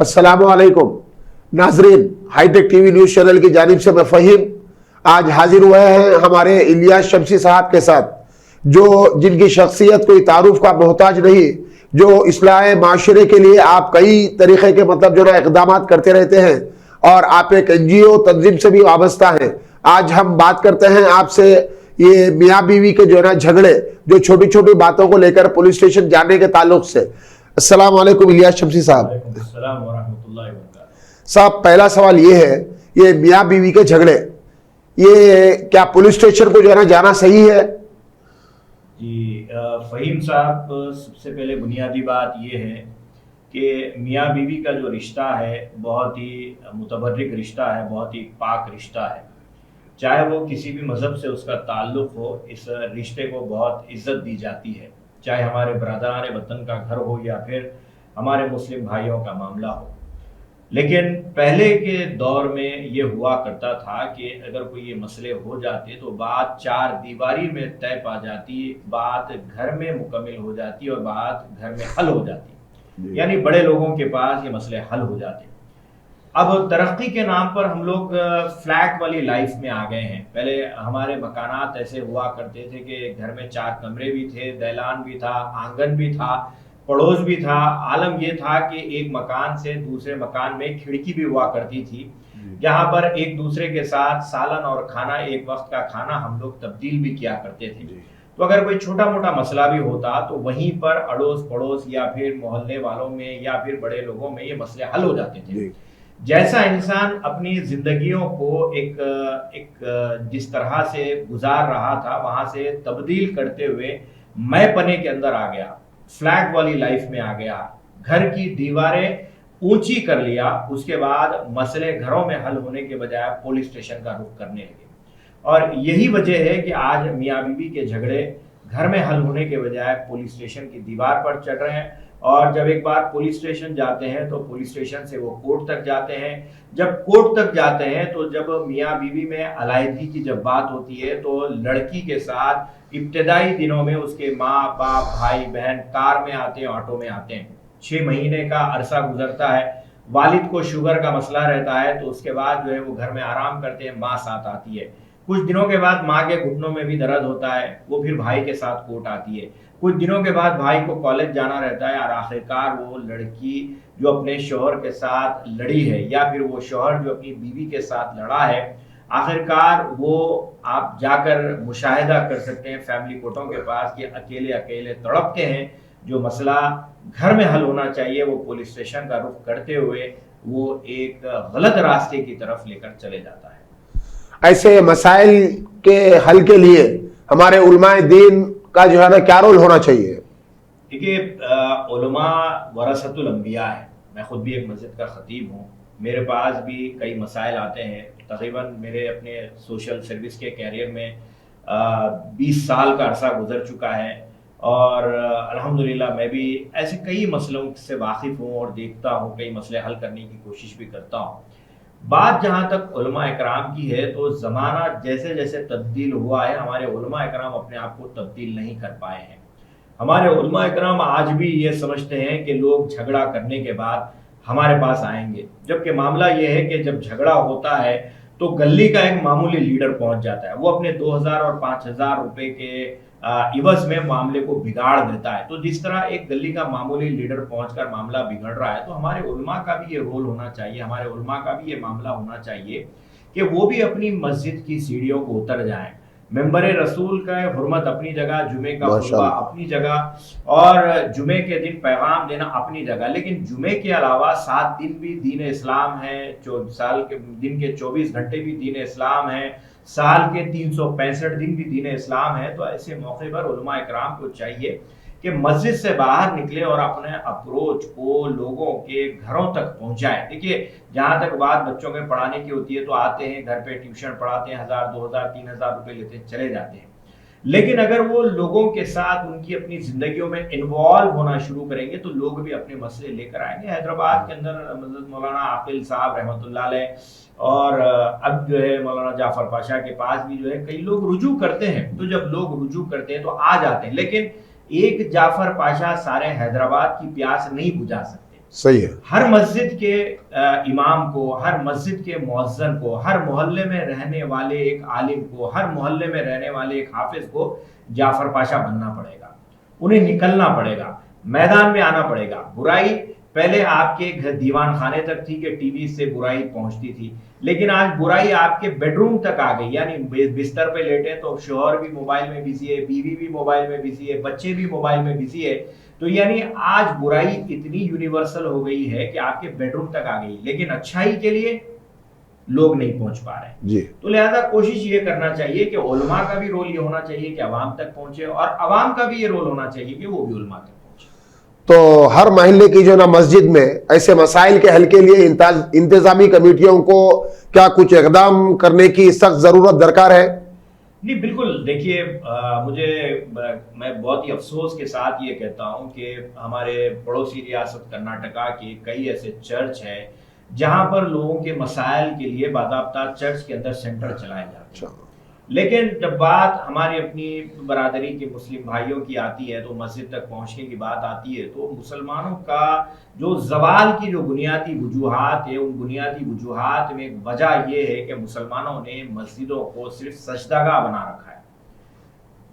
अस्सलामुअलैकुम नाजरीन, hi tech TV news channel की जानिब से मैं फ़हीम आज हाजिर हुए हैं हमारे इलियास शमसी साहब के साथ, जो जिनकी शख्सियत कोई तारुफ का मोहताज नहीं, जो इस्लाह माशरे के लिए आप कई तरीके के मतलब जो ना इकदाम करते रहते हैं और आप एक NGO तंजीम से भी वाबस्ता हैं। आज हम बात करते हैं आपसे ये मियाँ बीवी के जो है ना झगड़े, जो छोटी छोटी बातों को लेकर पुलिस स्टेशन जाने के ताल्लुक से। अस्सलाम वालेकुम इलियास शमसी साहब। साहब, पहला सवाल ये है, ये मियाँ बीवी के झगड़े, ये क्या पुलिस स्टेशन को जो है ना जाना सही है? जी फ़हीम साहब, सबसे पहले बुनियादी बात ये है कि मियाँ बीवी का जो रिश्ता है बहुत ही मुतबर्रिक रिश्ता है, बहुत ही पाक रिश्ता है। चाहे वो किसी भी मज़हब से उसका ताल्लुक़ हो, इस रिश्ते को बहुत इज़्ज़त दी जाती है, चाहे हमारे बरदरान वतन का घर हो या फिर हमारे मुस्लिम भाइयों का मामला हो। लेकिन पहले के दौर में ये हुआ करता था कि अगर कोई ये मसले हो जाते तो बात चार दीवारी में तय पा जाती, बात घर में मुकम्मल हो जाती और बात घर में हल हो जाती, यानी बड़े लोगों के पास ये मसले हल हो जाते। अब तरक्की के नाम पर हम लोग फ्लैट वाली लाइफ में आ गए हैं। पहले हमारे मकानात ऐसे हुआ करते थे कि घर में 4 कमरे भी थे, दैलान भी था, आंगन भी था, पड़ोस भी था। आलम ये था कि एक मकान से दूसरे मकान में खिड़की भी हुआ करती थी, जहां पर एक दूसरे के साथ सालन और खाना, एक वक्त का खाना हम लोग तब्दील भी किया करते थे। तो अगर कोई छोटा मोटा मसला भी होता तो वहीं पर अड़ोस पड़ोस या फिर मोहल्ले वालों में या फिर बड़े लोगों में ये मसले हल हो जाते थे। जैसा इंसान अपनी जिंदगियों को एक जिस तरह से गुजार रहा था वहां से तब्दील करते हुए मैं पने के अंदर आ गया, फ्लैट वाली लाइफ में आ गया, घर की दीवारें ऊंची कर लिया। उसके बाद मसले घरों में हल होने के बजाय पुलिस स्टेशन का रुख करने लगे। और यही वजह है कि आज मियाँ बीवी के झगड़े घर में हल होने के बजाय पुलिस स्टेशन की दीवार पर चढ़ रहे हैं। और जब एक बार पुलिस स्टेशन जाते हैं तो पुलिस स्टेशन से वो कोर्ट तक जाते हैं। जब कोर्ट तक जाते हैं तो जब मियाँ बीवी में अलहदगी की जब बात होती है तो लड़की के साथ इब्तदाई दिनों में उसके माँ बाप भाई बहन कार में आते हैं, ऑटो में आते हैं। 6 महीने का अरसा गुजरता है, वालिद को शुगर का मसला रहता है, तो उसके बाद जो है वो घर में आराम करते हैं, माँ साथ आती है। कुछ दिनों के बाद माँ के घुटनों में भी दर्द होता है, वो फिर भाई के साथ कोर्ट आती है। कुछ दिनों के बाद भाई को कॉलेज जाना रहता है और आखिरकार वो लड़की जो अपने शौहर के साथ लड़ी है या फिर वो शौहर जो अपनी बीवी के साथ लड़ा है, आखिरकार वो आप जाकर मुशाहिदा कर सकते हैं फैमिली कोर्टों के पास कि अकेले अकेले तड़पते हैं। जो मसला घर में हल होना चाहिए वो पुलिस स्टेशन का रुख करते हुए वो एक गलत रास्ते की तरफ लेकर चले जाता है। ऐसे मसाइल के हल के लिए हमारे उलमाए दीन का जो है ना क्या रोल होना चाहिए? देखिए, उलमा वरसतुल अंबिया है। मैं खुद भी एक मस्जिद का खतीब हूँ, मेरे पास भी कई मसाइल आते हैं। तकरीबन मेरे अपने सोशल सर्विस के कैरियर में 20 साल का अरसा गुजर चुका है और अल्हम्दुलिल्लाह मैं भी ऐसे कई मसलों से वाकिफ़ हूँ और देखता हूँ, कई मसले हल करने की कोशिश भी करता हूँ। बात जहाँ तक उलमा इकराम की है तो ज़माना जैसे जैसे तब्दील हुआ है, हमारे उलमा इकराम अपने आप को तब्दील नहीं कर पाए हैं। हमारे उलमा इकराम आज भी ये समझते हैं कि लोग झगड़ा करने के बाद हमारे पास आएंगे, जबकि मामला ये है कि जब झगड़ा होता है तो गली का एक मामूली लीडर पहुंच जाता है, वो अपने 2000 और 5000 रुपए के इवज में मामले को बिगाड़ देता है। तो जिस तरह एक गली का मामूली लीडर पहुंचकर मामला बिगड़ रहा है, तो हमारे उलमा का भी ये रोल होना चाहिए, हमारे उलमा का भी ये मामला होना चाहिए कि वो भी अपनी मस्जिद की सीढ़ियों को उतर जाएं। मेंबर रसूल का हुर्मत अपनी जगह, जुमे का खुतबा अपनी जगह और जुमे के दिन पैगाम देना अपनी जगह, लेकिन जुमे के अलावा 7 दिन भी दीन इस्लाम है, साल के दिन के 24 घंटे भी दीन इस्लाम है, साल के 365 दिन भी दीन इस्लाम है। तो ऐसे मौके पर उलमा इकराम को चाहिए कि मस्जिद से बाहर निकले और अपने अप्रोच को लोगों के घरों तक पहुंचाए। देखिए, जहां तक बात बच्चों के पढ़ाने की होती है तो आते हैं घर पे ट्यूशन पढ़ाते हैं, 1000 2000 3000 रुपए लेते हैं, चले जाते हैं। लेकिन अगर वो लोगों के साथ उनकी अपनी जिंदगियों में इन्वॉल्व होना शुरू करेंगे तो लोग भी अपने मसले लेकर आएंगे। हैदराबाद के अंदर हज़रत मौलाना आकिल साहब रहमतुल्लाह अलैह और अब जो है मौलाना जाफर पाशा के पास भी जो है कई लोग रुजू करते हैं। तो जब लोग रुजू करते हैं तो आ जाते हैं, लेकिन एक जाफर पाशा सारे हैदराबाद की प्यास नहीं बुझा सकते। सही है। हर मस्जिद के इमाम को, हर मस्जिद के मुअज्जिन को, हर मोहल्ले में रहने वाले एक आलिम को, हर मोहल्ले में रहने वाले एक हाफिज को जाफर पाशा बनना पड़ेगा। उन्हें निकलना पड़ेगा, मैदान में आना पड़ेगा। बुराई पहले आपके घर दीवान खाने तक थी कि टीवी से बुराई पहुंचती थी, लेकिन आज बुराई आपके बेडरूम तक आ गई। यानी बिस्तर पे लेटे तो शौहर भी मोबाइल में बिजी है, बीवी भी मोबाइल में बिजी है, बच्चे भी मोबाइल में बिजी है। तो यानी आज बुराई इतनी यूनिवर्सल हो गई है कि आपके बेडरूम तक आ गई, लेकिन अच्छाई के लिए लोग नहीं पहुंच पा रहे जी। तो लिहाजा कोशिश ये करना चाहिए कि उलमा का भी रोल ये होना चाहिए कि अवाम तक पहुंचे, और अवाम का भी ये रोल होना चाहिए कि वो भी उलमा तक पहुंचे। तो हर महल्ले की जो ना मस्जिद में ऐसे मसाइल के हल के लिए इंतजामी कमेटियों को क्या कुछ इकदाम करने की सख्त जरूरत दरकार है? नहीं, बिल्कुल। देखिए, मैं बहुत ही अफसोस के साथ ये कहता हूं कि हमारे पड़ोसी रियासत कर्नाटका के कई ऐसे चर्च हैं जहां पर लोगों के मसाइल के लिए बाकायदा चर्च के अंदर सेंटर चलाए जाते हैं, लेकिन जब बात हमारी अपनी बरादरी के मुस्लिम भाइयों की आती है, तो मस्जिद तक पहुंचने की बात आती है, तो मुसलमानों का जो जवाल की जो बुनियादी वजूहात है, उन बुनियादी वजूहात में एक वजह यह है कि मुसलमानों ने मस्जिदों को सिर्फ सजदागाह बना रखा है।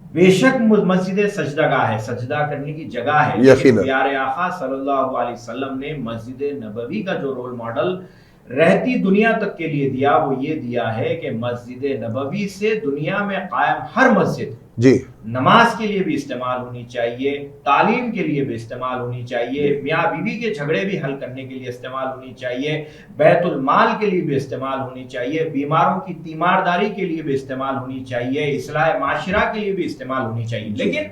बेशक मस्जिद सजदागाह है, सजदा करने की जगह है, लेकिन प्यारे आका सल्लल्लाहु अलैहि वसल्लम ने मस्जिद नबवी का जो रोल मॉडल रहती दुनिया तक के लिए दिया, वो ये दिया है कि मस्जिद नबवी से दुनिया में कायम हर मस्जिद जी नमाज के लिए भी इस्तेमाल होनी चाहिए, तालीम के लिए भी इस्तेमाल होनी चाहिए, मियाँ बीवी के झगड़े भी हल करने के लिए इस्तेमाल होनी चाहिए, बैतुल माल के लिए भी इस्तेमाल होनी चाहिए, बीमारों की तीमारदारी के लिए भी इस्तेमाल होनी चाहिए, इस्लाह माशरा के लिए भी इस्तेमाल होनी चाहिए। लेकिन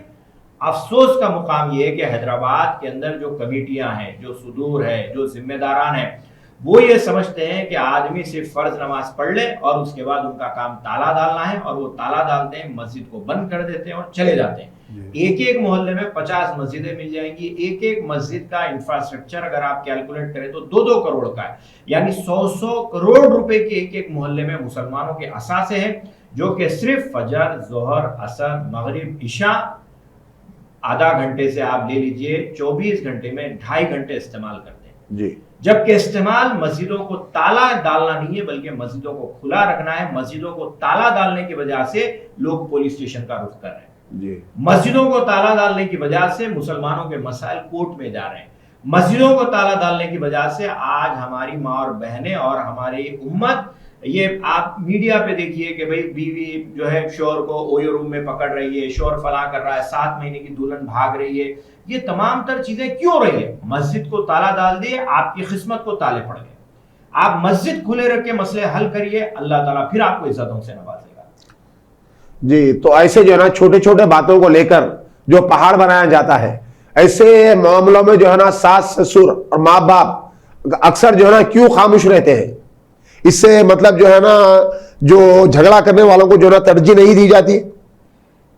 अफसोस का मुकाम यह है कि हैदराबाद के अंदर जो कमेटियां हैं, जो सुदूर है, जो जिम्मेदारान है, वो ये समझते हैं कि आदमी सिर्फ फर्ज नमाज पढ़ ले और उसके बाद उनका काम ताला डालना है, और वो ताला डालते हैं, मस्जिद को बंद कर देते हैं और चले जाते हैं। एक एक मोहल्ले में 50 मस्जिदें मिल जाएंगी। एक एक मस्जिद का इंफ्रास्ट्रक्चर अगर आप कैलकुलेट करें तो 2-2 करोड़ का है, यानी 100-100 करोड़ रुपए के एक एक मोहल्ले में मुसलमानों के असासे हैं, जो कि सिर्फ फजर, जोहर, असर, मगरिब, इशा आधा घंटे से आप ले लीजिए 24 घंटे में 2.5 घंटे इस्तेमाल करते हैं जी। जबकि इस्तेमाल मस्जिदों को ताला डालना नहीं है, बल्कि मस्जिदों को खुला रखना है। मस्जिदों को ताला डालने की वजह से लोग पुलिस स्टेशन का रुख कर रहे हैं जी। मस्जिदों को ताला डालने की वजह से मुसलमानों के मसाइल कोर्ट में जा रहे हैं। मस्जिदों को ताला डालने की वजह से आज हमारी माँ और बहनें और हमारी उम्मत, ये आप मीडिया पे देखिए कि भाई बीवी जो है शोहर को ओयो रूम में पकड़ रही है, शोहर फला कर रहा है, 7 महीने की दुल्हन भाग रही है। ये तमाम तर चीजें क्यों हो रही है? मस्जिद को ताला डाल दिए, आपकी किस्मत को ताले पड़ गए। आप मस्जिद खुले रख के मसले हल करिए, अल्लाह ताला फिर आपको इज्जतों से नवाजेगा। जी, तो ऐसे जो है ना छोटे छोटे बातों को लेकर जो पहाड़ बनाया जाता है, ऐसे मामलों में जो है ना सास ससुर और माँ बाप अक्सर जो है ना क्यों खामोश रहते हैं? इससे मतलब जो है ना जो झगड़ा करने वालों को जो है ना तरजीह नहीं दी जाती।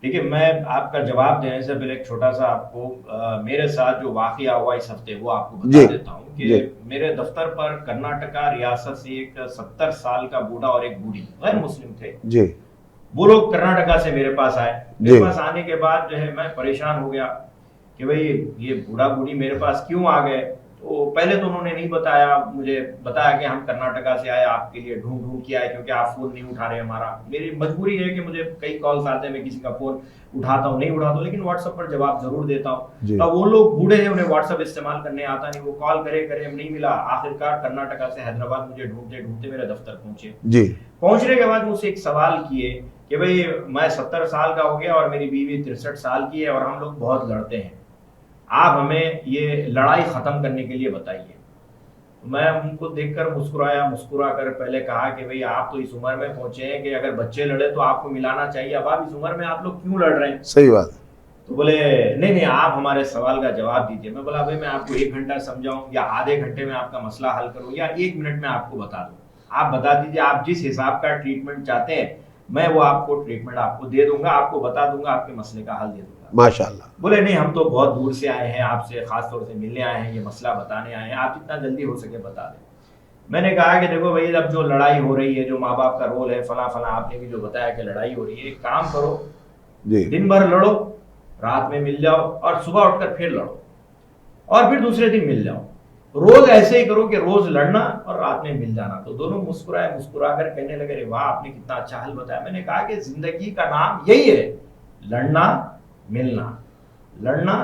देखिए, मैं आपका जवाब देने से पहले एक छोटा सा आपको मेरे साथ जो वाकया हुआ इस हफ्ते वो आपको बता देता हूँ कि मेरे दफ्तर पर कर्नाटका रियासत से एक 70 साल का बूढ़ा और एक बूढ़ी गैर मुस्लिम थे जी। वो लोग कर्नाटका से मेरे पास आए। मेरे पास आने के बाद जो है मैं परेशान हो गया कि भाई ये बूढ़ा बूढ़ी मेरे पास क्यों आ गए। तो पहले तो उन्होंने नहीं बताया, मुझे बताया कि हम कर्नाटका से आए, आपके लिए ढूंढ ढूंढ के आए क्योंकि आप फोन नहीं उठा रहे हमारा। मेरी मजबूरी है कि मुझे कई कॉल्स आते हैं, मैं किसी का फोन उठाता हूँ, नहीं उठाता हूँ, लेकिन व्हाट्सएप पर जवाब जरूर देता हूँ। तो वो लोग बूढ़े हैं, उन्हें व्हाट्सएप इस्तेमाल करने आता नहीं, वो कॉल करे नहीं मिला। आखिरकार कर्नाटका से हैदराबाद मुझे ढूंढते ढूंढते मेरे दफ्तर पहुंचे। पहुंचने के बाद मुझसे एक सवाल किए कि भाई मैं 70 साल का हो गया और मेरी बीवी 63 साल की है और हम लोग बहुत लड़ते हैं, आप हमें ये लड़ाई खत्म करने के लिए बताइए। मैं उनको देखकर मुस्कुरा कर पहले कहा कि भाई आप तो इस उम्र में पहुंचे हैं कि अगर बच्चे लड़े तो आपको मिलाना चाहिए, अब आप इस उम्र में आप लोग क्यों लड़ रहे हैं? सही बात। तो बोले नहीं आप हमारे सवाल का जवाब दीजिए। मैं बोला भाई मैं आपको 1 घंटा समझाऊं या आधे घंटे में आपका मसला हल करूं या 1 मिनट में आपको बता दूं? आप बता दीजिए, आप जिस हिसाब का ट्रीटमेंट चाहते हैं मैं वो आपको ट्रीटमेंट आपको दे दूंगा, आपको बता दूंगा, आपके मसले का हल दे दूंगा। माशाल्लाह। बोले नहीं हम तो बहुत दूर से आए हैं, आपसे खास तौर से मिलने आए हैं, ये मसला बताने आए हैं, आप जितना जल्दी हो सके बता दें। मैंने कहा कि देखो भाई अब जो लड़ाई हो रही है, जो माँ बाप का रोल है, फला आपने भी जो बताया कि लड़ाई हो रही है, एक काम करो दिन भर लड़ो, रात में मिल जाओ और सुबह उठकर फिर लड़ो और फिर दूसरे दिन मिल जाओ। रोज ऐसे ही करो कि रोज लड़ना और रात में मिल जाना। तो दोनों मुस्कुराए, मुस्कुराकर कहने लगे, अरे वाह आपने कितना अच्छा हल बताया। मैंने कहा कि जिंदगी का नाम यही है, लड़ना मिलना, लड़ना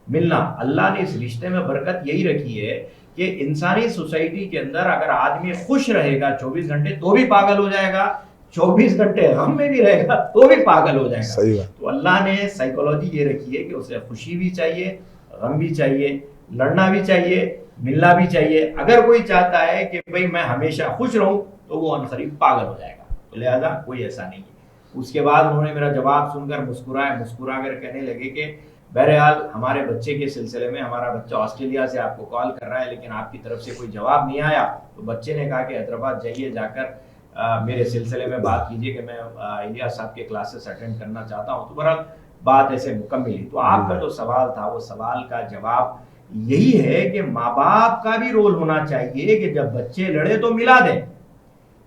मिलना। अल्लाह ने इस रिश्ते में बरकत यही रखी है कि इंसानी सोसाइटी के अंदर अगर आदमी खुश रहेगा 24 घंटे तो भी पागल हो जाएगा, 24 घंटे गम में भी रहेगा तो भी पागल हो जाएगा। सही बात। तो अल्लाह ने साइकोलॉजी ये रखी है कि उसे खुशी भी चाहिए, गम भी चाहिए, लड़ना भी चाहिए, मिलना भी चाहिए। अगर कोई चाहता है कि भाई मैं हमेशा खुश रहूं तो वो अनकरीब पागल हो जाएगा। तो लिहाजा कोई ऐसा नहीं है। उसके बाद उन्होंने मेरा जवाब सुनकर मुस्कुराए, मुस्कुरा कर कहने लगे कि बहरहाल हमारे बच्चे के सिलसिले में, हमारा बच्चा ऑस्ट्रेलिया से आपको कॉल कर रहा है लेकिन आपकी तरफ से कोई जवाब नहीं आया। तो बच्चे ने कहा कि हैदराबाद जाइए, जाकर मेरे सिलसिले में बात कीजिए कि मैं इलियास साहब के क्लासेस अटेंड करना चाहता हूँ। तो बहरहाल बात ऐसे मुकम्मल हुई। तो आपका जो सवाल था वो सवाल का जवाब यही है कि माँ बाप का भी रोल होना चाहिए कि जब बच्चे लड़े तो मिला दे,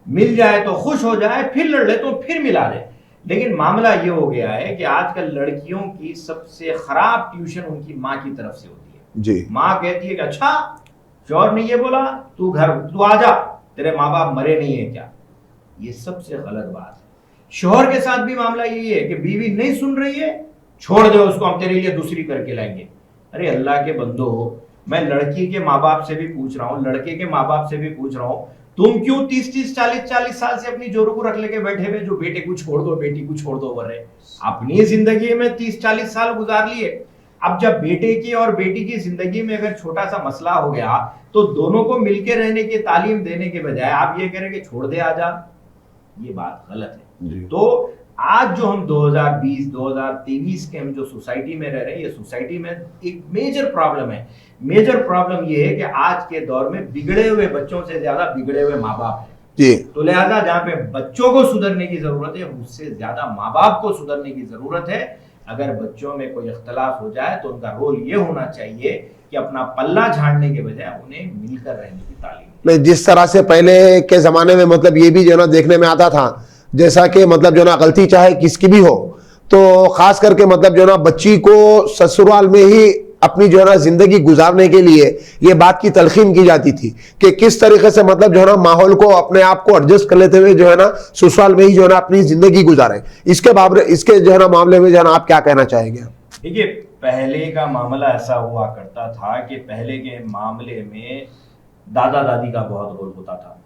मिल जाए तो खुश हो जाए, फिर लड़ ले तो फिर मिला दे। लेकिन मामला ये हो गया है कि आजकल लड़कियों की सबसे खराब ट्यूशन उनकी माँ की तरफ से होती है जी। माँ कहती है कि अच्छा शौहर ने ये बोला, तू आ जा, तेरे माँ बाप मरे नहीं है क्या? ये सबसे गलत बात है। शौहर के साथ भी मामला यही है कि बीवी नहीं सुन रही है, छोड़ दे उसको, हम तेरे लिए दूसरी करके लाएंगे। अरे अल्लाह के बंदो, मैं लड़की के माँ बाप से भी पूछ रहा हूँ, लड़के के माँ बाप से भी पूछ रहा हूँ, तुम क्यों 30-30, 40-40 साल से अपनी जोरों को रख लेके बैठे हुए जो बेटे को छोड़ दो, बेटी को छोड़ दो बोल रहे? अपनी जिंदगी में 30-40 साल गुजार लिए। अब जब बेटे की और बेटी की जिंदगी में अगर छोटा सा मसला हो गया तो दोनों को मिलके रहने की तालीम देने के बजाय आप ये कह रहे कि छोड़ दे आजा, ये बात गलत है। तो आज जो हम 2020-2023 के हम जो सोसाइटी में रह रहे हैं, ये सोसाइटी में एक मेजर प्रॉब्लम है। मेजर प्रॉब्लम ये है कि आज के दौर में बिगड़े हुए बच्चों से ज्यादा बिगड़े हुए माँ बाप हैं जी। तो लिहाजा जहां पे बच्चों को सुधरने की जरूरत है उससे ज्यादा माँ बाप को सुधरने की जरूरत है। अगर बच्चों में कोई इख्तलाफ हो जाए तो उनका रोल ये होना चाहिए कि अपना पल्ला झाड़ने के बजाय उन्हें मिलकर रहने की तालीम। नहीं, जिस तरह से पहले के जमाने में मतलब ये भी जो ना देखने में आता था, जैसा कि मतलब जो ना गलती चाहे किसकी भी हो तो खास करके मतलब जो ना बच्ची को ससुराल में ही अपनी जो है ना जिंदगी गुजारने के लिए ये बात की तलखीन की जाती थी कि किस तरीके से मतलब जो है ना माहौल को अपने आप को एडजस्ट कर लेते हुए जो है ना ससुराल में ही जो है ना अपनी जिंदगी गुजारे। इसके जो है ना मामले में जो है ना आप क्या कहना चाहेंगे? देखिए, पहले का मामला ऐसा हुआ करता था कि पहले के मामले में दादा दादी का बहुत रोल होता था,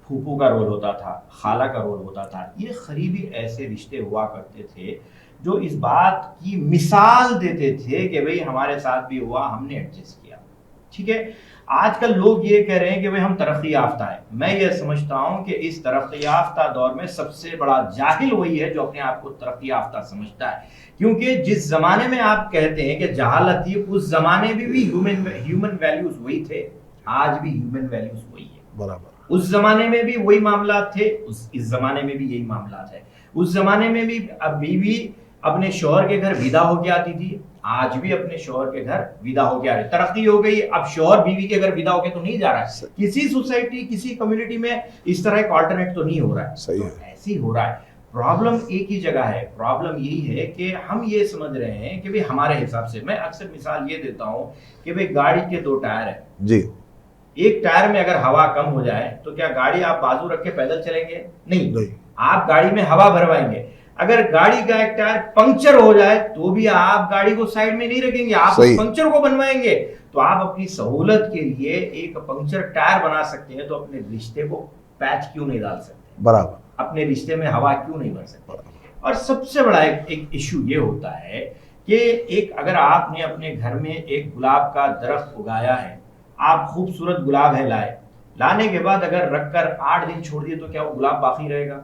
फूफू का रोल होता था, खाला का रोल होता था। ये करीबी ऐसे रिश्ते हुआ करते थे जो इस बात की मिसाल देते थे कि भाई हमारे साथ भी हुआ, हमने एडजस्ट किया। ठीक है, आजकल लोग ये कह रहे हैं कि भाई हम तरक्की याफ्ता है। मैं ये समझता हूं कि इस तरक्की याफ्ता दौर में सबसे बड़ा जाहिल वही है जो अपने आप को तरक्की याफ्ता समझता है, क्योंकि जिस जमाने में आप कहते हैं कि जहालत थी, उस जमाने में भी ह्यूमन वैल्यूज वही थे, आज भी ह्यूमन वैल्यूज वही है। बराबर। उस जमाने में भी वही मामला थे, इस जमाने में भी यही मामला है। उस जमाने में भी बीवी अपने शौहर के घर विदा होके आती थी, आज भी अपने शौहर के घर विदा होके आ रही। तरक्की हो गई, अब शौहर बीवी के घर विदा होके तो नहीं जा रहा है, किसी सोसाइटी किसी कम्युनिटी में इस तरह का अल्टरनेट तो नहीं हो रहा है। सही है। तो ऐसे ही हो रहा है। प्रॉब्लम एक ही जगह है, प्रॉब्लम यही है कि हम ये समझ रहे हैं कि भाई हमारे हिसाब से, मैं अक्सर मिसाल ये देता हूं कि भाई गाड़ी के दो टायर है जी। एक टायर में अगर हवा कम हो जाए तो क्या गाड़ी आप बाजू रख के पैदल चलेंगे? नहीं। आप गाड़ी में हवा भरवाएंगे। अगर गाड़ी का एक टायर पंक्चर हो जाए तो भी आप गाड़ी को साइड में नहीं रखेंगे, आप उस पंक्चर को बनवाएंगे। तो आप अपनी सहूलत के लिए एक पंक्चर टायर बना सकते हैं, तो अपने रिश्ते को पैच क्यों नहीं डाल सकते? बराबर। अपने रिश्ते में हवा क्यों नहीं भर सकते? और सबसे बड़ा एक इश्यू ये होता है कि एक अगर आपने अपने घर में एक गुलाब का दरख्त उगाया है, आप खूबसूरत गुलाब है लाने के बाद अगर रखकर 8 दिन छोड़ दिए तो क्या वो गुलाब बाकी रहेगा?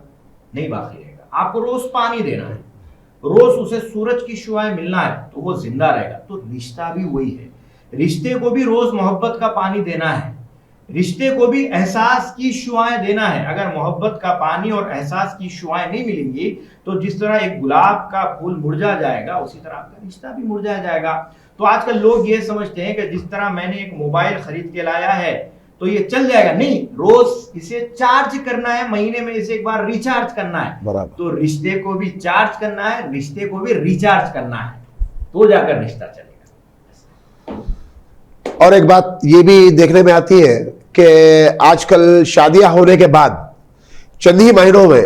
नहीं बाकी रहेगा। आपको रोज पानी देना है, रोज उसे सूरज की शुआएं मिलना है तो वो जिंदा रहेगा। तो रिश्ता भी वही है, रिश्ते को भी रोज मोहब्बत का पानी देना है, रिश्ते को भी एहसास की शुआएं देना है। अगर मोहब्बत का पानी और एहसास की शुआएं नहीं मिलेंगी तो जिस तरह एक गुलाब का फूल मुरझा जाएगा उसी तरह आपका रिश्ता भी मुरझा जाएगा। तो आजकल लोग ये समझते हैं कि जिस तरह मैंने एक मोबाइल खरीद के लाया है तो ये चल जाएगा, नहीं, रोज इसे चार्ज करना है, महीने में इसे एक बार रिचार्ज करना है। बराबर। तो रिश्ते को भी चार्ज करना है, रिश्ते को भी रिचार्ज करना है, तो जाकर रिश्ता चलेगा। और एक बात ये भी देखने में आती है कि आजकल शादियां होने के बाद चंद ही महीनों में,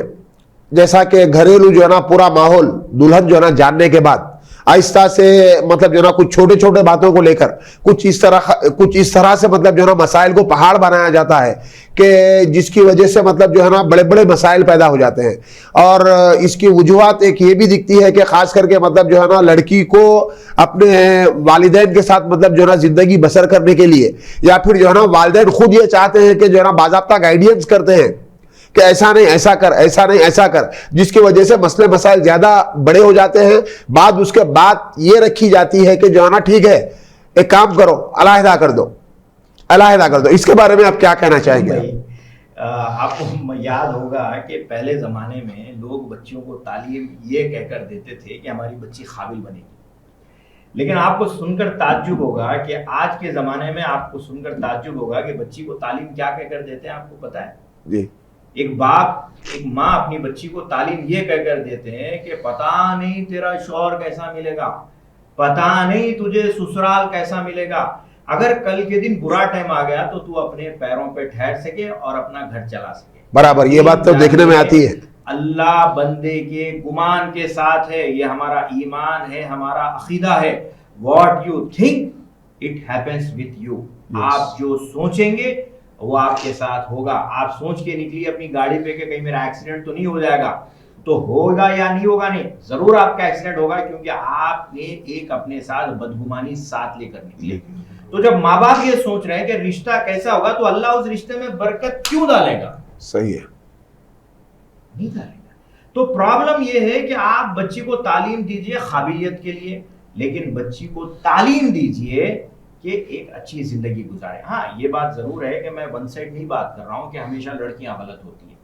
जैसा कि घरेलू जो है ना पूरा माहौल दुल्हन जो है ना जानने के बाद आहिस्ता से मतलब जो है ना कुछ छोटे छोटे बातों को लेकर कुछ इस तरह से मतलब जो है ना मसाइल को पहाड़ बनाया जाता है कि जिसकी वजह से मतलब जो है ना बड़े बड़े मसाइल पैदा हो जाते हैं। और इसकी वजूहत एक ये भी दिखती है कि खास करके मतलब जो है ना लड़की को अपने वालिदैन के साथ मतलब जो है ना जिंदगी बसर करने के लिए, या फिर जो है ना वालिदैन खुद ये चाहते हैं कि जो है ना बाज़ाब्ता गाइडेंस करते हैं कि ऐसा नहीं ऐसा कर, ऐसा नहीं ऐसा कर, जिसकी वजह से मसले मसाइल ज्यादा बड़े हो जाते हैं। बाद उसके बाद ये रखी जाती है कि जो है ना ठीक है एक काम करो, अलहदा कर दो, अलहदा कर दो। इसके बारे में आप क्या कहना चाहेंगे? आपको याद होगा कि पहले ज़माने में लोग बच्चियों को तालीम ये कहकर देते थे कि हमारी बच्ची काबिल बनेगी, लेकिन आपको सुनकर ताज्जुब होगा कि आज के ज़माने में आपको सुनकर ताज्जुब होगा कि बच्ची को तालीम क्या कहकर देते हैं, आपको पता है? जी। एक बाप, एक माँ अपनी बच्ची को तालीम ये कहकर देते हैं कि पता नहीं तेरा शौहर कैसा मिलेगा, पता नहीं तुझे ससुराल कैसा मिलेगा, अगर कल के दिन बुरा टाइम आ गया तो तू अपने पैरों पे ठहर सके और अपना घर चला सके। बराबर, ये बात तो देखने में आती है। अल्लाह बंदे के गुमान के साथ है, ये हमारा ईमान है, हमारा अकीदा है। What you think it happens with you. आप जो सोचेंगे वो आपके साथ होगा। आप सोच के निकली अपनी गाड़ी पे कि कहीं मेरा एक्सीडेंट तो नहीं हो जाएगा, तो होगा या नहीं होगा, नहीं, जरूर आपका एक्सीडेंट होगा, क्योंकि आपने एक अपने साथ बदगुमानी साथ लेकर निकले। तो जब माँ बाप ये सोच रहे हैं कि रिश्ता कैसा होगा, तो अल्लाह उस रिश्ते में बरकत क्यों डालेगा? सही है, नहीं डालेगा। तो प्रॉब्लम ये है कि आप बच्ची को तालीम दीजिए काबिलियत के लिए, लेकिन बच्ची को तालीम दीजिए कि एक अच्छी जिंदगी गुजारे। हाँ, ये बात जरूर है कि मैं वन साइड नहीं बात कर रहा हूं कि हमेशा लड़कियां गलत होती हैं।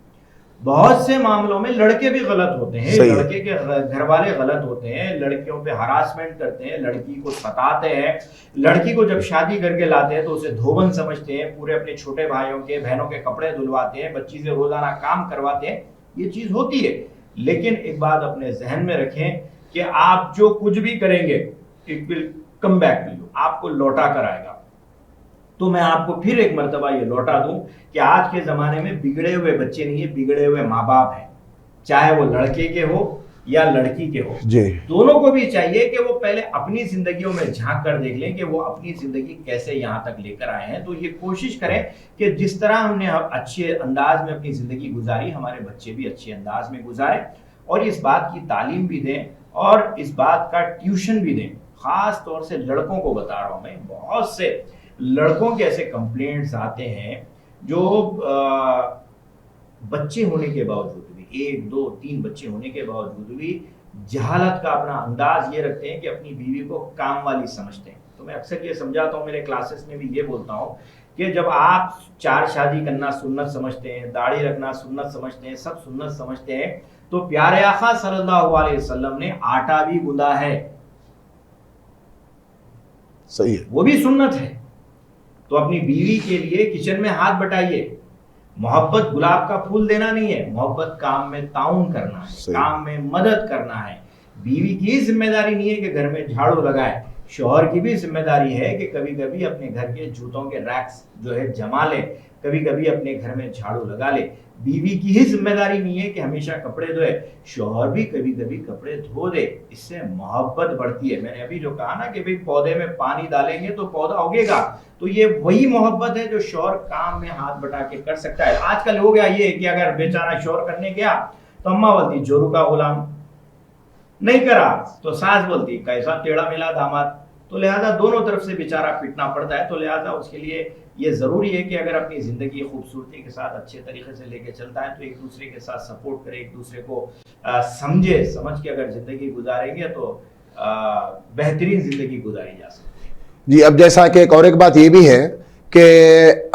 बहुत से मामलों में लड़के भी गलत होते हैं, लड़के के घर वाले गलत होते हैं, लड़कियों पे हरासमेंट करते हैं, लड़की को सताते हैं, लड़की को जब शादी करके लाते हैं तो उसे धोबन समझते हैं, पूरे अपने छोटे भाइयों के बहनों के कपड़े धुलवाते हैं, बच्ची से रोजाना काम करवाते हैं। ये चीज होती है, लेकिन एक बात अपने जहन में रखें कि आप जो कुछ भी करेंगे it will come back to you, आपको लौटा कर आएगा। तो मैं आपको फिर एक मर्तबा ये लौटा दूं कि आज के जमाने में बिगड़े हुए बच्चे नहीं है, बिगड़े हुए माँ बाप हैं, चाहे वो लड़के के हो या लड़की के हो। दोनों को भी चाहिए कि वो पहले अपनी जिंदगियों में झांक कर देख लें कि वो अपनी जिंदगी कैसे यहाँ तक लेकर आए हैं। तो ये कोशिश करें कि जिस तरह हमने अच्छे अंदाज में अपनी जिंदगी गुजारी, हमारे बच्चे भी अच्छे अंदाज में गुजारें, और इस बात की तालीम भी दें और इस बात का ट्यूशन भी दें। खास तौर से लड़कों को बता रहा हूं मैं, बहुत से लड़कों के ऐसे कंप्लेंट्स आते हैं जो बच्चे होने के बावजूद भी, 1, 2, 3 बच्चे होने के बावजूद भी जहालत का अपना अंदाज ये रखते हैं कि अपनी बीवी को काम वाली समझते हैं। तो मैं अक्सर ये समझाता हूँ, मेरे क्लासेस में भी ये बोलता हूँ कि जब आप 4 शादी करना सुन्नत समझते हैं, दाढ़ी रखना सुन्नत समझते हैं, सब सुन्नत समझते हैं, तो प्यारे आका सल्लल्लाहु अलैहि वसल्लम ने आटा भी गूंदा है, सही है, वो भी सुन्नत है। तो अपनी बीवी के लिए किचन में हाथ बटाइए। मोहब्बत गुलाब का फूल देना नहीं है, मोहब्बत काम में ताउन करना है, काम में मदद करना है। बीवी की जिम्मेदारी नहीं है कि घर में झाड़ू लगाए, शौहर की भी जिम्मेदारी है कि कभी कभी अपने घर के जूतों के रैक्स जो है जमा ले, कभी कभी अपने घर में झाड़ू लगा ले। बीवी की ही जिम्मेदारी नहीं है कि हमेशा कपड़े धोए, शौहर भी कभी कभी कपड़े धो दे, इससे मोहब्बत बढ़ती है। मैंने अभी जो कहा ना कि भाई पौधे में पानी डालेंगे तो पौधा उगेगा, तो ये वही मोहब्बत है जो शौहर काम में हाथ बटा के कर सकता है। आजकल हो गया ये कि अगर बेचारा शौहर करने गया तो अम्मा बोलती जोरू का गुलाम, नहीं करा तो सास बोलती कैसा टेढ़ा मेला दामाद। तो लिहाजा दोनों तरफ से बेचारा पिटना पड़ता है। तो लिहाजा उसके लिए ये जरूरी है कि अगर अपनी जिंदगी खूबसूरती के साथ अच्छे तरीके से लेके चलता है तो एक दूसरे के साथ सपोर्ट करे, एक दूसरे को समझ के अगर जिंदगी गुजारेंगे तो बेहतरीन जिंदगी गुजारी जा सकती है। जी, अब जैसा कि एक और एक बात ये भी है कि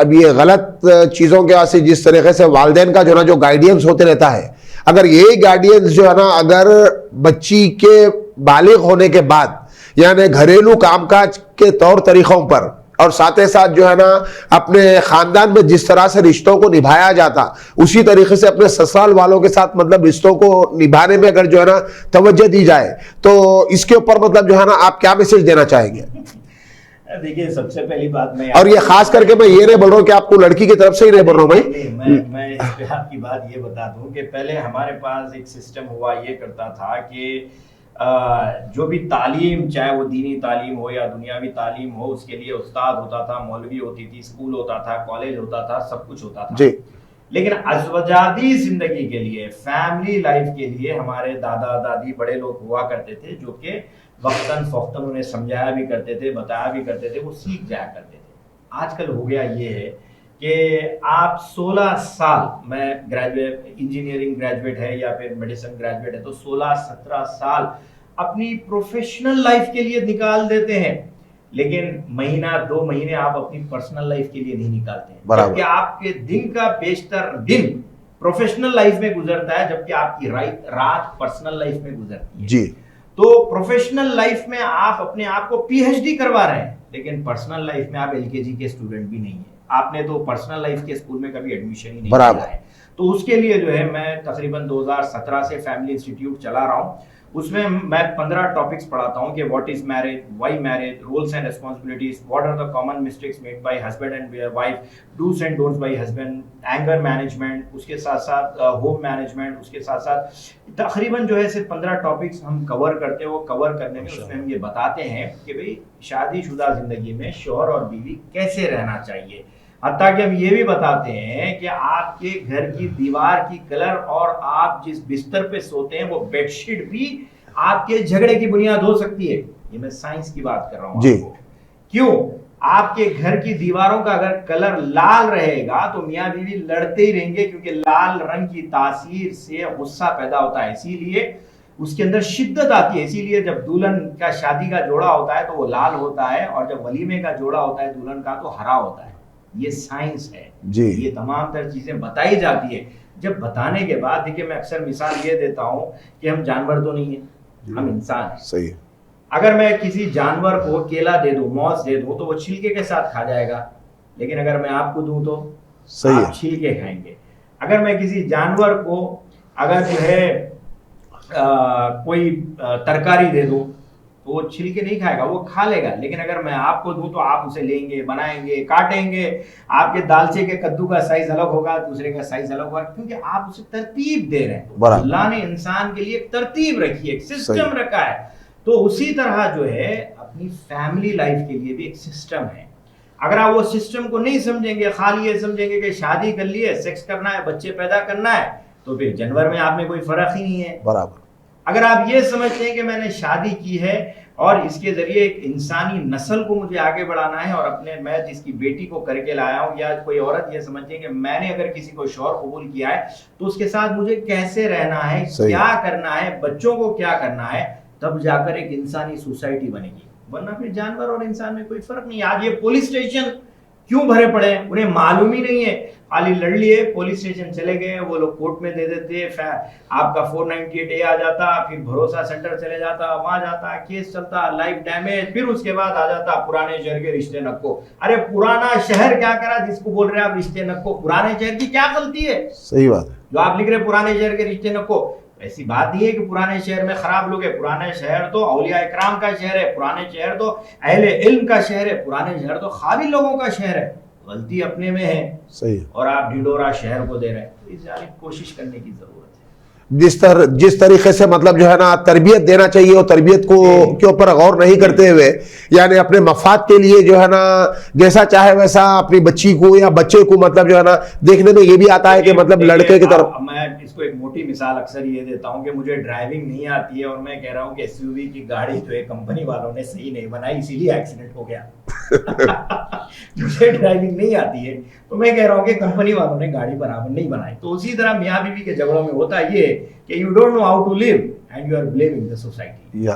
अब ये गलत चीज़ों के वास्ते जिस तरीके से वालिदैन का जो ना जो गाइडेंस होते रहता है, अगर ये गाइडेंस जो है ना अगर बच्ची के बालिग होने के बाद यानी घरेलू कामकाज के तौर तरीक़ों पर और साथ ही साथ जो है ना अपने ख़ानदान में जिस तरह से रिश्तों को निभाया जाता उसी तरीके से अपने ससुराल वालों के साथ मतलब रिश्तों को निभाने में अगर जो है ना तवज्जो दी जाए, तो इसके ऊपर मतलब जो है ना आप क्या मैसेज देना चाहेंगे? देखिए, सबसे पहली बात मैं और ये खास करके मैं ये नहीं बोल रहा हूँ कि आपको लड़की की तरफ से ही नहीं बोल रहा हूँ भाई, मैं इस पे आपकी बात ये बता दूं कि पहले हमारे पास एक सिस्टम हुआ ये करता था कि जो भी तालीम, चाहे वो दीनी तालीम हो या दुनियावी तालीम हो, उसके लिए उस्ताद होता था, मौलवी होती थी, स्कूल होता था, कॉलेज होता था, सब कुछ होता था जी। लेकिन अज़वजादी जिंदगी के लिए, फैमिली लाइफ के लिए हमारे दादा दादी बड़े लोग हुआ करते थे, जो कि वक्तन फौक्तन उन्हें समझाया भी करते थे, बताया भी करते थे, वो सीख जाया करते थे। आजकल हो गया ये है कि आप 16 साल, मैं ग्रेजुएट, इंजीनियरिंग ग्रेजुएट है या फिर मेडिसिन ग्रेजुएट है, तो 16-17 साल अपनी प्रोफेशनल लाइफ के लिए निकाल देते हैं, लेकिन महीना 2 महीने आप अपनी पर्सनल लाइफ के लिए नहीं निकालते हैं, जबकि आपके दिन का बेशतर दिन प्रोफेशनल लाइफ में गुजरता है, जबकि आपकी रात पर्सनल लाइफ में गुजरती है जी। तो प्रोफेशनल लाइफ में आप अपने आप को पीएचडी करवा रहे हैं, लेकिन पर्सनल लाइफ में आप एलकेजी के स्टूडेंट भी नहीं है, आपने तो पर्सनल लाइफ के स्कूल में कभी एडमिशन ही नहीं लिया है। तो उसके लिए जो है मैं तकरीबन 2017 से फैमिली इंस्टीट्यूट चला रहा हूँ। उसमें मैं 15 टॉपिक्स पढ़ाता हूँ कि what is marriage, why marriage, roles and responsibilities, what are the common mistakes made by husband and wife, dos and don'ts by husband, anger management, उसके साथ साथ होम मैनेजमेंट, उसके साथ साथ तकरीबन जो है सिर्फ 15 टॉपिक्स हम कवर करते हैं। वो कवर करने में उसमें हम ये बताते हैं कि भाई शादीशुदा जिंदगी में शौहर और बीवी कैसे रहना चाहिए। हत्ता कि हम ये भी बताते हैं कि आपके घर की दीवार की कलर और आप जिस बिस्तर पे सोते हैं वो बेडशीट भी आपके झगड़े की बुनियाद हो सकती है। ये मैं साइंस की बात कर रहा हूँ आपको। क्यों? आपके घर की दीवारों का अगर कलर लाल रहेगा तो मियाँ बीवी लड़ते ही रहेंगे, क्योंकि लाल रंग की तासीर से गुस्सा पैदा होता है, इसीलिए उसके अंदर शिद्दत आती है। इसीलिए जब दुल्हन का शादी का जोड़ा होता है तो वो लाल होता है, और जब वलीमे का जोड़ा होता है दुल्हन का तो हरा होता है। ये साइंस है जी। ये तमाम तर चीजें बताई जाती है। जब बताने के बाद देखिए, मैं अक्सर मिसाल ये देता हूं कि हम जानवर तो नहीं है, हम इंसान हैं। सही है। अगर मैं किसी जानवर को केला दे दूं, मौज दे दूं, तो वो छिलके के साथ खा जाएगा, लेकिन अगर मैं आपको दूं तो सही आप छिलके खाएंगे। अगर मैं किसी जानवर को अगर जो है कोई तरकारी दे दूं तो वो छिलके नहीं खाएगा, वो खा लेगा, लेकिन अगर मैं आपको दूं तो आप उसे लेंगे, बनाएंगे, काटेंगे। आपके दालचे के कद्दू का साइज अलग होगा, दूसरे का साइज अलग होगा, क्योंकि आप उसे तरतीब दे रहे हैं। अल्लाह ने इंसान के लिए एक तरतीब रखी है, एक सिस्टम रखा है। तो उसी तरह जो है अपनी फैमिली लाइफ के लिए भी एक सिस्टम है। अगर आप वो सिस्टम को नहीं समझेंगे, खाली ये समझेंगे कि शादी कर ली है, सेक्स करना है, बच्चे पैदा करना है, तो फिर जानवर में आप में कोई फर्क ही नहीं है। बराबर। अगर आप ये समझते हैं कि मैंने शादी की है और इसके जरिए एक इंसानी नस्ल को मुझे आगे बढ़ाना है, और अपने मैं जिसकी बेटी को करके लाया हूं, या कोई औरत ये समझती है कि मैंने अगर किसी को शौहर कबूल किया है तो उसके साथ मुझे कैसे रहना है, क्या करना है, बच्चों को क्या करना है, तब जाकर एक इंसानी सोसाइटी बनेगी। वरना फिर जानवर और इंसान में कोई फर्क नहीं। आज ये पुलिस स्टेशन क्यों भरे पड़े हैं? उन्हें मालूम ही नहीं है, खाली लड़ लिए, पुलिस स्टेशन चले गए, वो लोग कोर्ट में दे देते, आपका 498A आ जाता, फिर भरोसा सेंटर चले जाता, वहां जाता, केस चलता, लाइफ डैमेज, फिर उसके बाद आ जाता पुराने शहर के रिश्ते नक्को। अरे पुराना शहर क्या करा जिसको बोल रहे हैं आप रिश्ते नक्को? पुराने शहर की क्या गलती है? सही बात है जो आप लिख रहे पुराने शहर के रिश्ते नक्को। ऐसी बात नहीं है कि पुराने शहर में खराब लोग हैं। पुराने शहर तो औलिया इकराम का शहर है, पुराने शहर तो अहले इल्म का शहर है, पुराने शहर तो काबिल लोगों का शहर है। गलती अपने में है, सही है, और आप ढिंडोरा शहर को दे रहे हैं। तो इस जानिब कोशिश करने की जरूरत है। जिस तरीके से मतलब जो है ना तरबियत देना चाहिए, और तरबियत को के ऊपर गौर नहीं करते हुए, यानी अपने मफाद के लिए जो है ना जैसा चाहे वैसा अपनी बच्ची को या बच्चे को मतलब जो है ना देखने में ये भी आता है कि मतलब लड़के की तरफ। मैं इसको एक मोटी मिसाल अक्सर ये देता हूँ कि मुझे ड्राइविंग नहीं आती है, और मैं कह रहा हूँ कि एसयूवी की गाड़ी जो है कंपनी वालों ने सही नहीं बनाई, इसीलिए एक्सीडेंट हो गया। मुझे ड्राइविंग नहीं आती है तो मैं कह रहा हूँ कि कंपनी वालों ने गाड़ी बराबर नहीं बनाई। तो उसी तरह मियाँ बीवी के झगड़ों में होता ये कि you don't know how to live and you are blaming the society.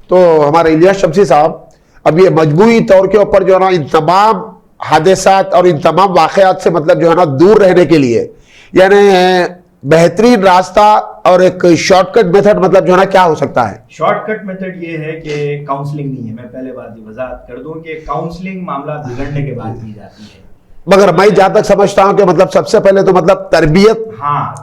तो हमारे इलियास शमसी साहब, अब ये मजबूरी तौर के ऊपर जो है ना इन तमाम हादसात और इन तमाम वाकयात से मतलब जो है ना दूर रहने के लिए, यानी बेहतरीन रास्ता और एक शॉर्टकट मेथड मतलब जो है ना क्या हो सकता है? शॉर्टकट मेथड ये है कि काउंसलिंग नहीं है। मैं पहले बात ये वजाहत कर दूं कि काउंसलिंग मामला बिगड़ने के बाद की जाती है, मगर मैं जहां तक समझता हूं कि मतलब सबसे पहले तो मतलब तरबियत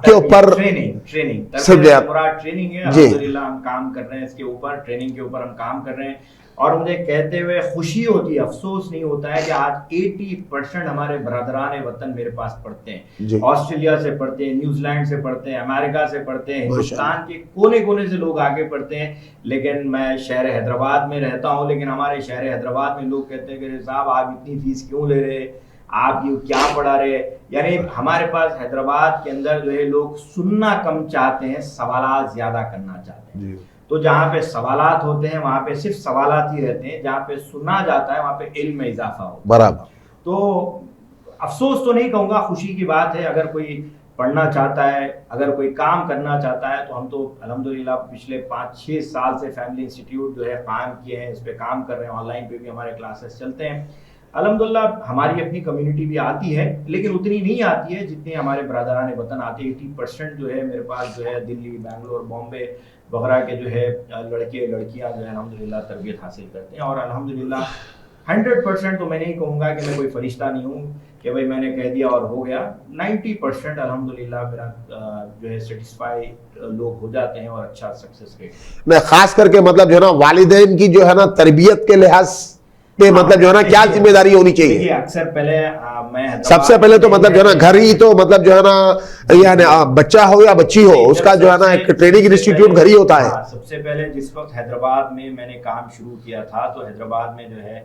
के ऊपर ट्रेनिंग पूरा ट्रेनिंग है। अल्हम्दुलिल्लाह हम काम कर रहे हैं इसके ऊपर, ट्रेनिंग के ऊपर हम काम कर रहे हैं। और मुझे कहते हुए खुशी होती है, अफसोस नहीं होता है कि आज 80% हमारे बरदरान वतन मेरे पास पढ़ते हैं। ऑस्ट्रेलिया से पढ़ते हैं, न्यूजीलैंड से पढ़ते हैं, अमेरिका से पढ़ते हैं, हिंदुस्तान के कोने कोने से लोग आगे पढ़ते हैं। लेकिन मैं शहर हैदराबाद में रहता हूँ, लेकिन हमारे शहर हैदराबाद में लोग कहते हैं कि साहब आप इतनी फीस क्यों ले रहे, आप ये क्या पढ़ा रहे। यानी हमारे पास हैदराबाद के अंदर जो है लोग सुनना कम चाहते हैं, सवालात ज्यादा करना चाहते हैं। तो जहाँ पे सवालात होते हैं वहां पे सिर्फ सवालात ही रहते हैं, जहाँ पे सुनना जाता है वहां पे इल्म में इजाफा हो। बराबर। तो अफसोस तो नहीं कहूंगा, खुशी की बात है। अगर कोई पढ़ना चाहता है, अगर कोई काम करना चाहता है, तो हम तो अल्हम्दुलिल्लाह पिछले 5-6 साल से फैमिली इंस्टीट्यूट जो है कायम किए हैं, इस पे काम कर रहे हैं। ऑनलाइन पे भी हमारे क्लासेस चलते हैं। अल्हम्दुलिल्लाह हमारी अपनी कम्युनिटी भी आती है, लेकिन उतनी नहीं आती है जितने हमारे बरदरान वतन आते हैं। 80% जो है मेरे पास जो है दिल्ली, बैंगलोर, बॉम्बे वगैरह के जो है लड़के लड़कियां जो है अल्हम्दुलिल्लाह तरबियत हासिल करते हैं। और अल्हम्दुलिल्लाह 100% तो मैं नहीं कहूँगा कि मैं कोई फरिश्ता नहीं हूँ कि भाई मैंने कह दिया और हो गया। 90% अल्हम्दुलिल्लाह मेरा जो है सेटिस्फाई लोग हो जाते हैं और अच्छा सक्सेस रेट। मैं खास करके मतलब जो है ना वालिदैन की जो है ना तरबियत के लिहाज पे मतलब जो है ना क्या जिम्मेदारी होनी चाहिए? अक्सर पहले मैं सबसे पहले तो मतलब जो है ना घर ही तो मतलब जो है ना यानी बच्चा हो या बच्ची हो, उसका जो है ना एक ट्रेनिंग इंस्टीट्यूट घर ही होता है। सबसे पहले जिस वक्त हैदराबाद में मैंने काम शुरू किया था, तो हैदराबाद में जो है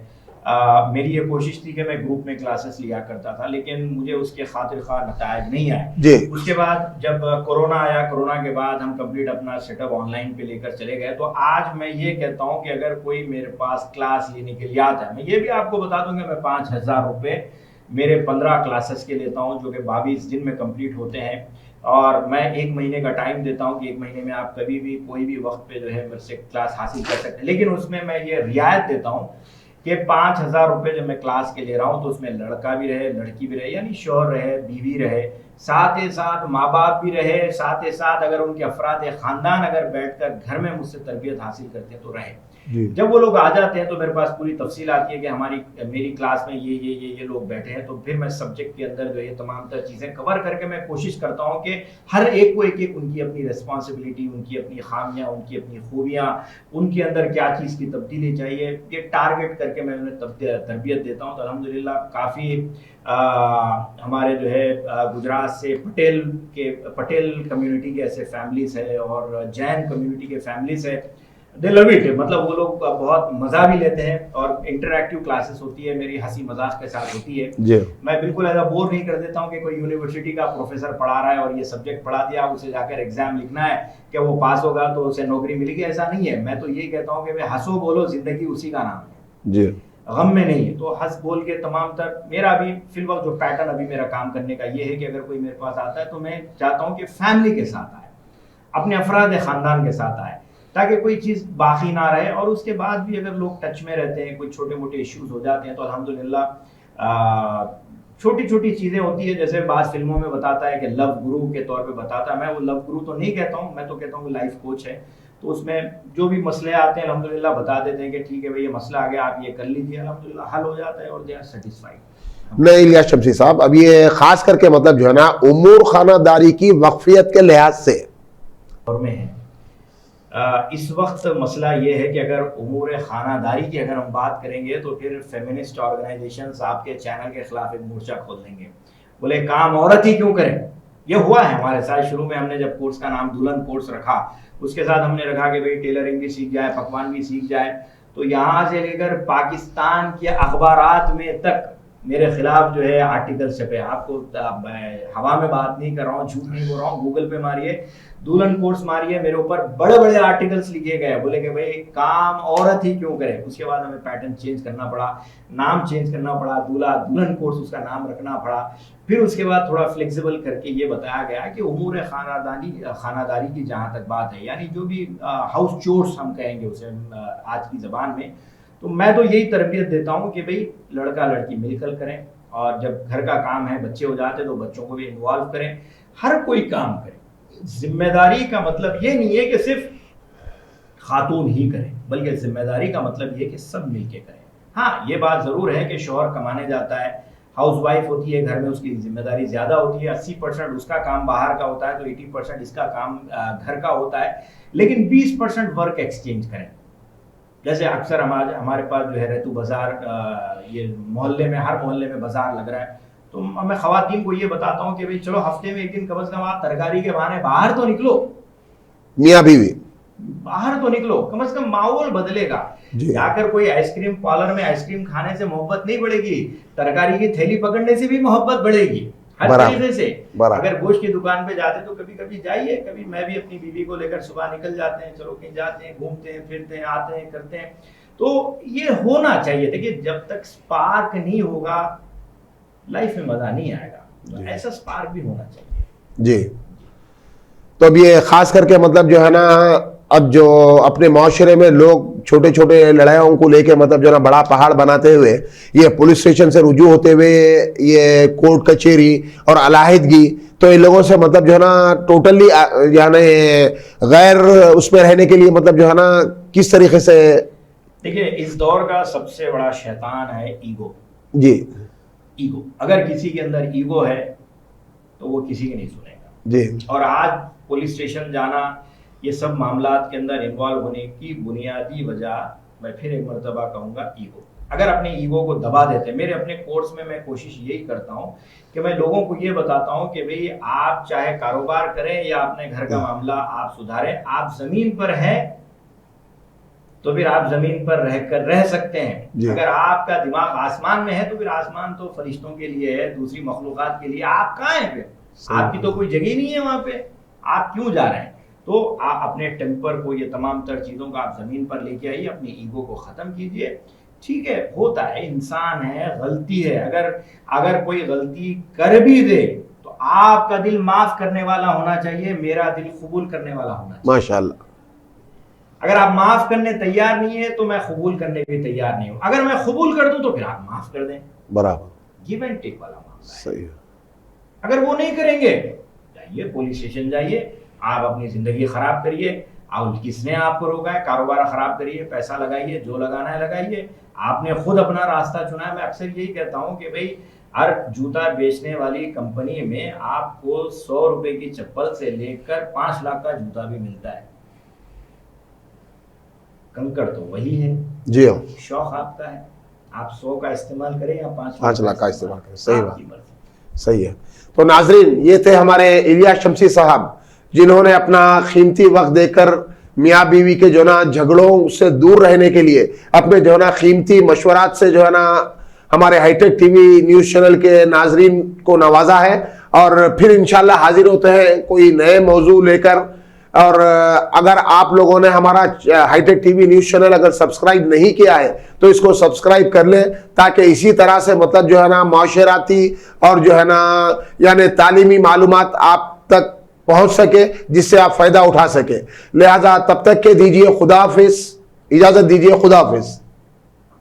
मेरी ये कोशिश थी कि मैं ग्रुप में क्लासेस लिया करता था, लेकिन मुझे उसके खातिर खा नतायज नहीं आए। उसके बाद जब कोरोना आया, कोरोना के बाद हम कंप्लीट अपना सेटअप ऑनलाइन पे लेकर चले गए। तो आज मैं ये कहता हूँ कि अगर कोई मेरे पास क्लास लेने के लिए आता है, मैं ये भी आपको बता दूंगा, मैं 5,000 रुपये मेरे 15 क्लासेस के लेता हूँ, जो कि 22 दिन में कंप्लीट होते हैं। और मैं 1 महीने का टाइम देता हूँ कि 1 महीने में आप कभी भी कोई भी वक्त पे जो है मेरे से क्लास हासिल कर सकते हैं। लेकिन उसमें मैं ये रियायत देता हूँ कि 5,000 रुपये जब मैं क्लास के ले रहा हूँ, तो उसमें लड़का भी रहे, लड़की भी रहे, यानी शौहर रहे, बीवी रहे, साथ ही साथ माँ बाप भी रहे, साथ ही साथ अगर उनके अफराद खानदान अगर बैठकर घर में मुझसे तरबियत हासिल करते हैं तो रहे। जब वो लोग आ जाते हैं तो मेरे पास पूरी तफसील आती है कि मेरी क्लास में ये लोग बैठे हैं। तो फिर मैं सब्जेक्ट के अंदर जो है तमाम तरह चीज़ें कवर करके मैं कोशिश करता हूँ कि हर एक को एक उनकी अपनी रिस्पॉन्सिबिलिटी, उनकी अपनी खामियाँ, उनकी अपनी खूबियाँ, उनके अंदर क्या चीज़ की तब्दीली चाहिए, ये टारगेट करके मैं उन्हें तरबियत देता हूँ। तो अल्हम्दुलिल्लाह काफ़ी हमारे जो है गुजरात से पटेल कम्युनिटी के ऐसे फैमिलीज है और जैन कम्युनिटी के फैमिलीज है, दे लव इट। मतलब वो लोग बहुत मजा भी लेते हैं और इंटरैक्टिव क्लासेस होती है, मेरी हंसी मजाक के साथ होती है। मैं बिल्कुल ऐसा बोर नहीं कर देता हूँ कि कोई यूनिवर्सिटी का प्रोफेसर पढ़ा रहा है और ये सब्जेक्ट पढ़ा दिया, उसे जाकर एग्जाम लिखना है कि वो पास होगा तो उसे नौकरी मिलेगी, ऐसा नहीं है। मैं तो यही कहता हूँ कि भाई हंसो बोलो, जिंदगी उसी का नाम है, गम में नहीं है। तो हंस बोल के तमाम तर मेरा अभी फिलहाल जो पैटर्न अभी मेरा काम करने का ये है कि अगर कोई मेरे पास आता है तो मैं चाहता हूँ कि फैमिली के साथ आए, अपने अफराद खानदान के साथ आए, ताकि कोई चीज़ बाकी ना रहे। और उसके बाद भी अगर लोग टच में रहते हैं, कोई छोटे मोटे इश्यूज हो जाते हैं, तो अल्हम्दुलिल्लाह छोटी छोटी चीज़ें होती है। जैसे बात फिल्मों में बताता है कि लव गुरु के तौर पे बताता है, मैं वो लव गुरु तो नहीं कहता हूँ, मैं तो कहता हूँ लाइफ कोच है। तो उसमें जो भी मसले आते हैं अल्हम्दुलिल्लाह बता देते हैं कि ठीक है भाई ये मसला आ गया, आप ये कर लीजिए, अल्हम्दुलिल्लाह हल हो जाता है और दे आर सेटिस्फाइड। नहीं इलियास शम्सी साहब, अब ये खास करके मतलब जो है ना उमूर खानादारी की वक्फियत के लिहाज से और में है इस वक्त मसला ये है कि अगर उमूर खानादारी की अगर हम बात करेंगे तो फिर फेमिनिस्ट ऑर्गेनाइजेशंस आपके चैनल के खिलाफ एक मोर्चा खोल देंगे, बोले काम औरत ही क्यों करें। ये हुआ है हमारे साथ, शुरू में हमने जब कोर्स का नाम दुल्हन कोर्स रखा, उसके साथ हमने रखा कि भाई टेलरिंग भी सीख जाए, पकवान भी सीख जाए। तो यहाँ से लेकर पाकिस्तान के अखबारात में तक मेरे खिलाफ जो है आर्टिकल छपे। आपको हवा में बात नहीं कर रहा हूँ, झूठ नहीं बोल रहा हूँ, गूगल पे मारिए, दुल्हन कोर्स मारिए, मेरे ऊपर बड़े बड़े आर्टिकल्स लिखे गए, बोले कि भाई काम औरत ही क्यों करे। उसके बाद हमें पैटर्न चेंज करना पड़ा, नाम चेंज करना पड़ा, दूल्हा दुल्हन कोर्स उसका नाम रखना पड़ा। फिर उसके बाद थोड़ा फ्लेक्सिबल करके ये बताया गया कि उमूर खानादारी की जहाँ तक बात है, यानी जो भी हाउस चोर्स हम कहेंगे उसे आज की ज़बान में, तो मैं तो यही तरबियत देता हूँ कि भाई लड़का लड़की मिलकर करें, और जब घर का काम है, बच्चे हो जाते तो बच्चों को भी इन्वॉल्व करें, हर कोई काम करे। जिम्मेदारी का मतलब ये नहीं है कि सिर्फ खातून ही करें, बल्कि जिम्मेदारी का मतलब ये कि सब मिलके करें। हाँ, ये बात जरूर है कि शौहर कमाने जाता है, हाउस वाइफ होती है, घर में उसकी जिम्मेदारी ज्यादा होती है, 80% उसका काम बाहर का होता है, तो 80% इसका काम घर का होता है। लेकिन 20% वर्क एक्सचेंज करें, जैसे अक्सर हमारे पास जो है रेतु बाजार, ये मोहल्ले में, हर मोहल्ले में बाजार लग रहा है, तो मैं खवातीन को ये बताता हूँ कि भाई चलो हफ्ते में एक दिन कम से कम आप तरकारी के बहाने बाहर तो निकलो, मियाँ बीवी बाहर तो निकलो, कम से कम माहौल बदलेगा। जी। जाकर कोई आइसक्रीम पार्लर में आइसक्रीम खाने से मोहब्बत नहीं बढ़ेगी, तरकारी की थैली पकड़ने से भी मोहब्बत बढ़ेगी, हर बराबर, तरीके से। बराबर। अगर गोश्त की दुकान पे जाते तो कभी कभी जाइए, कभी मैं भी अपनी बीवी को लेकर सुबह निकल जाते हैं, चलो कहीं जाते हैं, घूमते हैं, फिरते हैं, आते हैं, करते हैं। तो ये होना चाहिए। देखिए जब तक स्पार्क नहीं होगा लाइफ में मजा नहीं आएगा, तो ऐसा स्पार्क भी होना चाहिए जी। तो अब ये खास करके मतलब जो है ना, अब जो अपने माशरे में लोग छोटे छोटे लड़ाइयों को लेके मतलब जो है ना बड़ा पहाड़ बनाते हुए ये पुलिस स्टेशन से रुजू होते हुए ये कोर्ट कचहरी और अलाहिदगी, तो इन लोगों से मतलब जो है ना टोटली यानी गैर उसमें रहने के लिए मतलब जो है ना किस तरीके से। देखिए इस दौर का सबसे बड़ा शैतान है ईगो। जी ईगो, अगर किसी के अंदर ईगो है तो वो किसी की नहीं सुनेगा जी। और आज पुलिस स्टेशन जाना, ये सब मामलात के अंदर इन्वॉल्व होने की बुनियादी वजह मैं फिर एक मरतबा कहूँगा ईगो। अगर अपने ईगो को दबा देते, मेरे अपने कोर्स में मैं कोशिश यही करता हूँ कि मैं लोगों को ये बताता हूँ कि भाई आप चाहे कारोबार करें या अपने घर का मामला आप सुधारें, आप जमीन पर हैं तो फिर आप जमीन पर रहकर रह सकते हैं। अगर आपका दिमाग आसमान में है तो फिर आसमान तो फरिश्तों के लिए है, दूसरी मखलूकात के लिए। आप कहाँ हैं फिर? आपकी तो कोई जगह नहीं है वहां पे, आप क्यों जा रहे हैं? तो आप अपने टेम्पर को, ये तमाम तर चीजों का आप जमीन पर लेके आइए, अपने ईगो को खत्म कीजिए। ठीक है, होता है, इंसान है, गलती है। अगर कोई गलती कर भी दे तो आपका दिल माफ करने वाला होना चाहिए, मेरा दिल कबूल करने वाला होना चाहिए। माशाल्लाह। अगर आप माफ करने तैयार नहीं है तो मैं कबूल करने भी तैयार नहीं हूं। अगर मैं कबूल कर दूं तो फिर आप माफ कर दें, बराबर, गिव एंड टेक वाला मामला है। सही है। अगर वो नहीं करेंगे, जाइए पुलिस स्टेशन जाइए, आप अपनी जिंदगी खराब करिए। और किसने आपको रोका है? कारोबार खराब करिए, पैसा लगाइए, जो लगाना है लगाइए। आपने खुद अपना रास्ता चुना है। मैं अक्सर यही कहता हूं कि भाई हर जूता बेचने वाली कंपनी में आपको 100 रुपए की चप्पल से लेकर 5 लाख का जूता भी मिलता है। कंकड़ तो वही है जी हाँ, शौक आपका है, आप 100 का इस्तेमाल करें या 5 लाख का इस्तेमाल करें। सही बात, मर्जी। सही है। तो नाजरीन, ये थे हमारे इलियास शमसी साहब, जिन्होंने अपना कीमती वक्त देकर मियाँ बीवी के जो ना झगड़ों से दूर रहने के लिए अपने जो ना कीमती मशवरात से जो है ना हमारे हाईटेक टीवी न्यूज़ चैनल के नाजरीन को नवाजा है। और फिर इंशाल्लाह हाजिर होते हैं कोई नए मौजू लेकर। और अगर आप लोगों ने हमारा हाईटेक टीवी न्यूज़ चैनल अगर सब्सक्राइब नहीं किया है तो इसको सब्सक्राइब कर लें, ताकि इसी तरह से मतलब जो है ना माशराती और जो है ना यानी तालीमी मालूमात आप तक पहुंच सके, जिससे आप फायदा उठा सके। लिहाजा तब तक के दीजिए खुदा हाफिज, इजाजत दीजिए, खुदा हाफिज।